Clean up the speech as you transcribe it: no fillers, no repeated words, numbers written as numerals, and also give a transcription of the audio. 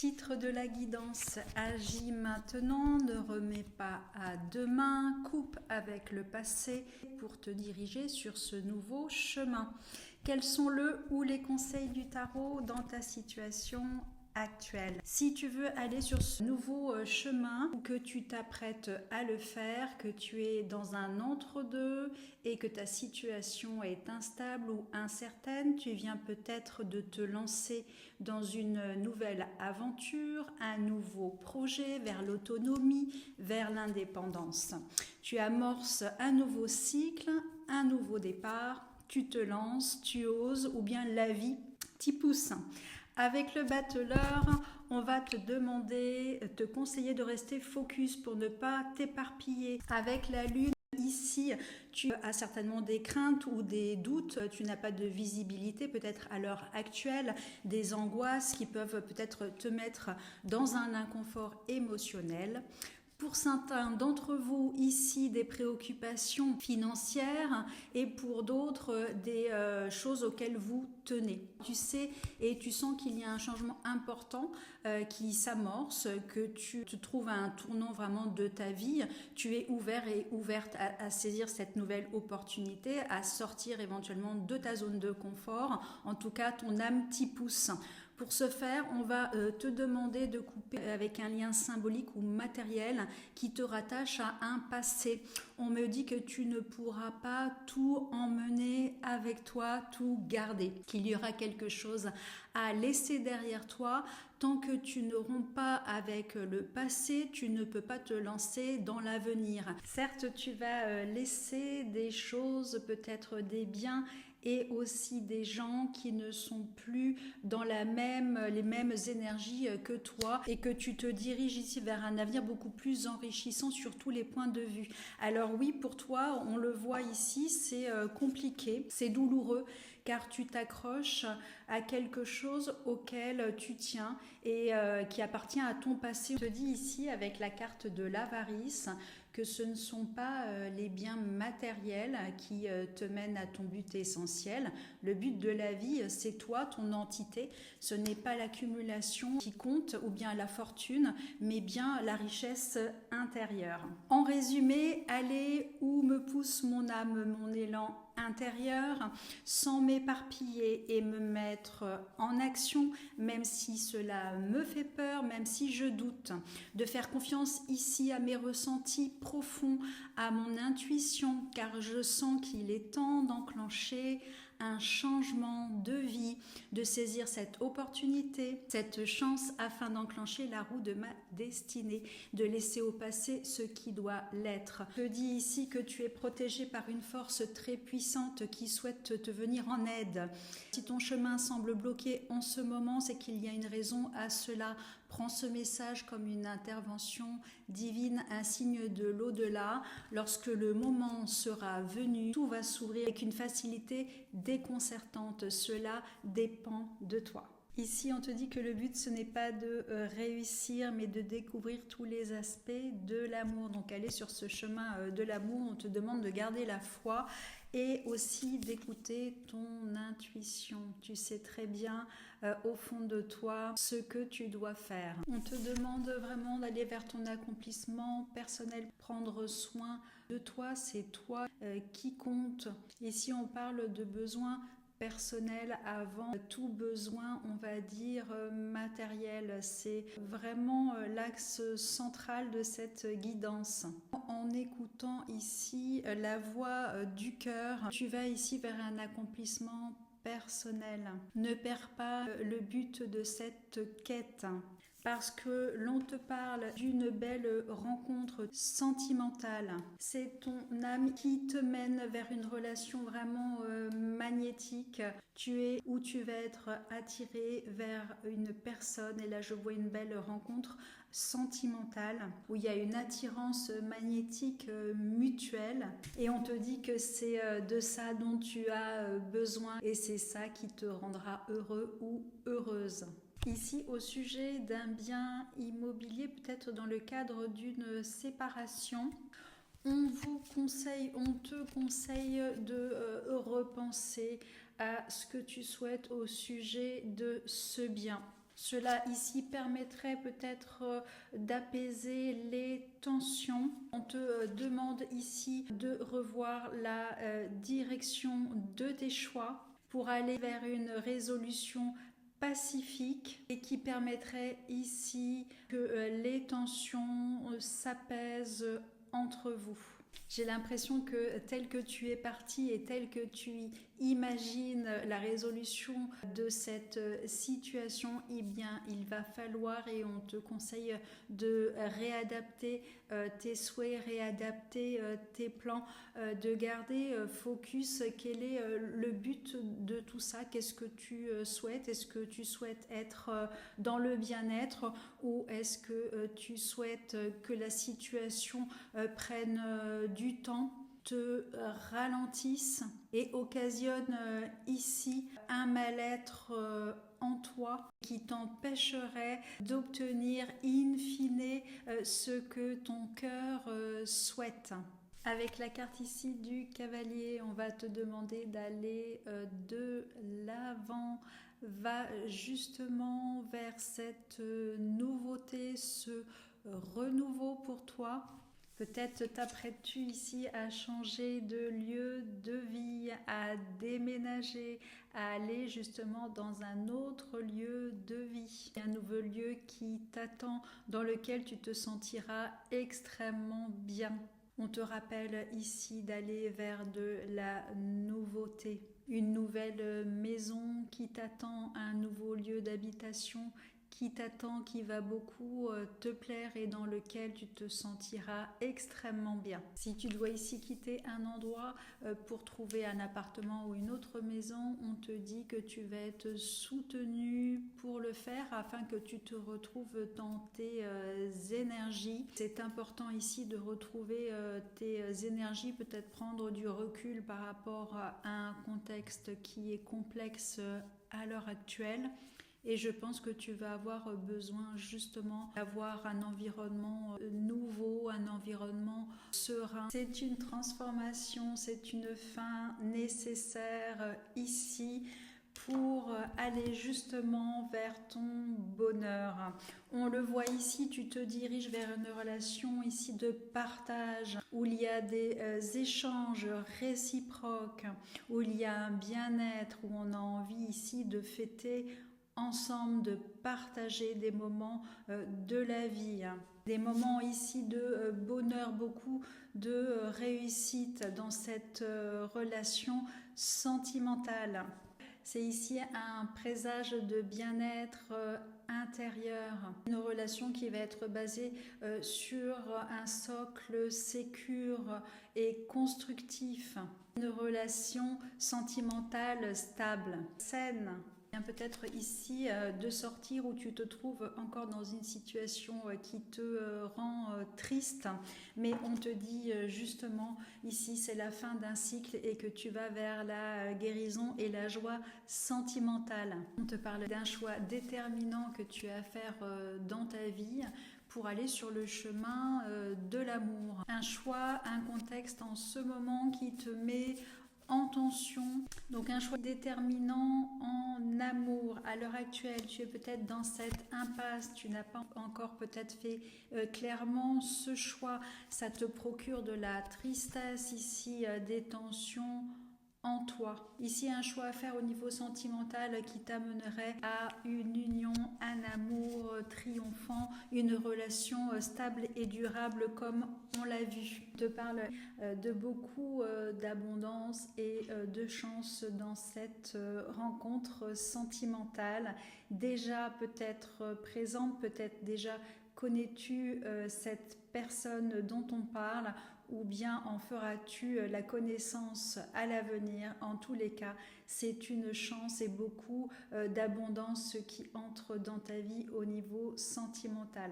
Titre de la guidance, agis maintenant, ne remets pas à demain, coupe avec le passé pour te diriger sur ce nouveau chemin. Quels sont les conseils du tarot dans ta situation actuelle? Si tu veux aller sur ce nouveau chemin, ou que tu t'apprêtes à le faire, que tu es dans un entre-deux et que ta situation est instable ou incertaine, tu viens peut-être de te lancer dans une nouvelle aventure, un nouveau projet vers l'autonomie, vers l'indépendance. Tu amorces un nouveau cycle, un nouveau départ, tu te lances, tu oses ou bien la vie t'y pousse. Avec le battleur, on va te conseiller de rester focus pour ne pas t'éparpiller. Avec la lune, ici, tu as certainement des craintes ou des doutes, tu n'as pas de visibilité peut-être à l'heure actuelle, des angoisses qui peuvent peut-être te mettre dans un inconfort émotionnel. Pour certains d'entre vous, ici, des préoccupations financières et pour d'autres, des choses auxquelles vous tenez. Tu sais et tu sens qu'il y a un changement important qui s'amorce, que tu te trouves à un tournant vraiment de ta vie. Tu es ouvert et ouverte à saisir cette nouvelle opportunité, à sortir éventuellement de ta zone de confort. En tout cas, ton âme t'y pousse. Pour ce faire, on va te demander de couper avec un lien symbolique ou matériel qui te rattache à un passé. On me dit que tu ne pourras pas tout emmener avec toi, tout garder, qu'il y aura quelque chose à laisser derrière toi. Tant que tu ne romps pas avec le passé, tu ne peux pas te lancer dans l'avenir. Certes, tu vas laisser des choses, peut-être des biens, et aussi des gens qui ne sont plus dans les mêmes énergies que toi et que tu te diriges ici vers un avenir beaucoup plus enrichissant sur tous les points de vue. Alors oui, pour toi, on le voit ici, c'est compliqué, c'est douloureux car tu t'accroches à quelque chose auquel tu tiens et qui appartient à ton passé. On te dit ici avec la carte de l'avarice que ce ne sont pas les biens matériels qui te mènent à ton but essentiel. Le but de la vie, c'est toi, ton entité. Ce n'est pas l'accumulation qui compte ou bien la fortune, mais bien la richesse intérieure. En résumé, aller où me pousse mon âme, mon élan intérieur, sans m'éparpiller et me mettre en action, même si cela me fait peur, même si je doute, de faire confiance ici à mes ressentis profonds, à mon intuition, car je sens qu'il est temps d'enclencher un changement de vie, de saisir cette opportunité, cette chance afin d'enclencher la roue de ma destinée, de laisser au passé ce qui doit l'être. Je dis ici que tu es protégé par une force très puissante qui souhaite te venir en aide. Si ton chemin semble bloqué en ce moment, c'est qu'il y a une raison à cela. Prends ce message comme une intervention divine, un signe de l'au-delà. Lorsque le moment sera venu, tout va s'ouvrir avec une facilité déconcertante. Cela dépend de toi. Ici, on te dit que le but, ce n'est pas de réussir, mais de découvrir tous les aspects de l'amour. Donc, aller sur ce chemin de l'amour, on te demande de garder la foi et aussi d'écouter ton intuition. Tu sais très bien au fond de toi ce que tu dois faire. On te demande vraiment d'aller vers ton accomplissement personnel, prendre soin de toi, c'est toi qui compte. Ici, on parle de besoins personnel avant tout besoin, on va dire, matériel. C'est vraiment l'axe central de cette guidance. En écoutant ici la voix du cœur, tu vas ici vers un accomplissement personnel. Ne perds pas le but de cette quête. Parce que l'on te parle d'une belle rencontre sentimentale. C'est ton âme qui te mène vers une relation vraiment magnétique. Tu es où tu vas être attiré vers une personne. Et là, je vois une belle rencontre sentimentale où il y a une attirance magnétique mutuelle. Et on te dit que c'est de ça dont tu as besoin. Et c'est ça qui te rendra heureux ou heureuse. Ici, au sujet d'un bien immobilier, peut-être dans le cadre d'une séparation, on te conseille de repenser à ce que tu souhaites au sujet de ce bien. Cela ici permettrait peut-être d'apaiser les tensions. On te demande ici de revoir la direction de tes choix pour aller vers une résolution pacifique et qui permettrait ici que les tensions s'apaisent entre vous. J'ai l'impression que tel que tu es parti et tel que tu imagines la résolution de cette situation, eh bien, il va falloir et on te conseille de réadapter tes souhaits, réadapter tes plans, de garder focus. Quel est le but de tout ça? Qu'est-ce que tu souhaites? Est-ce que tu souhaites être dans le bien-être ou est-ce que tu souhaites que la situation prenne du temps, te ralentisse et occasionne ici un mal-être en toi qui t'empêcherait d'obtenir in fine ce que ton cœur souhaite. Avec la carte ici du cavalier, on va te demander d'aller de l'avant. Va justement vers cette nouveauté, ce renouveau pour toi. Peut-être t'apprêtes-tu ici à changer de lieu de vie, à déménager, à aller justement dans un autre lieu de vie. Un nouveau lieu qui t'attend, dans lequel tu te sentiras extrêmement bien. On te rappelle ici d'aller vers de la nouveauté. Une nouvelle maison qui t'attend, un nouveau lieu d'habitation qui t'attend, qui va beaucoup te plaire et dans lequel tu te sentiras extrêmement bien. Si tu dois ici quitter un endroit pour trouver un appartement ou une autre maison, on te dit que tu vas être soutenu pour le faire afin que tu te retrouves dans tes énergies. C'est important ici de retrouver tes énergies, peut-être prendre du recul par rapport à un contexte qui est complexe à l'heure actuelle. Et je pense que tu vas avoir besoin justement d'avoir un environnement nouveau, un environnement serein. C'est une transformation, c'est une fin nécessaire ici pour aller justement vers ton bonheur. On le voit ici, tu te diriges vers une relation ici de partage, où il y a des échanges réciproques, où il y a un bien-être, où on a envie ici de fêter ensemble, de partager des moments de la vie. Des moments ici de bonheur, beaucoup de réussite dans cette relation sentimentale. C'est ici un présage de bien-être intérieur, une relation qui va être basée sur un socle sécure et constructif, une relation sentimentale stable, saine. Peut-être ici de sortir où tu te trouves encore dans une situation qui te rend triste, mais on te dit justement ici c'est la fin d'un cycle et que tu vas vers la guérison et la joie sentimentale. On te parle d'un choix déterminant que tu as à faire dans ta vie pour aller sur le chemin de l'amour. Un choix, un contexte en ce moment qui te met en tension, donc un choix déterminant en amour. À l'heure actuelle, tu es peut-être dans cette impasse, tu n'as pas encore peut-être fait clairement ce choix, ça te procure de la tristesse ici, des tensions en toi. Ici, un choix à faire au niveau sentimental qui t'amènerait à une union, un amour triomphant, une relation stable et durable comme on l'a vu. Je te parle de beaucoup d'abondance et de chance dans cette rencontre sentimentale. Déjà peut-être présente, peut-être déjà connais-tu cette personne dont on parle ou bien en feras-tu la connaissance à l'avenir. En tous les cas, c'est une chance et beaucoup d'abondance qui entre dans ta vie au niveau sentimental.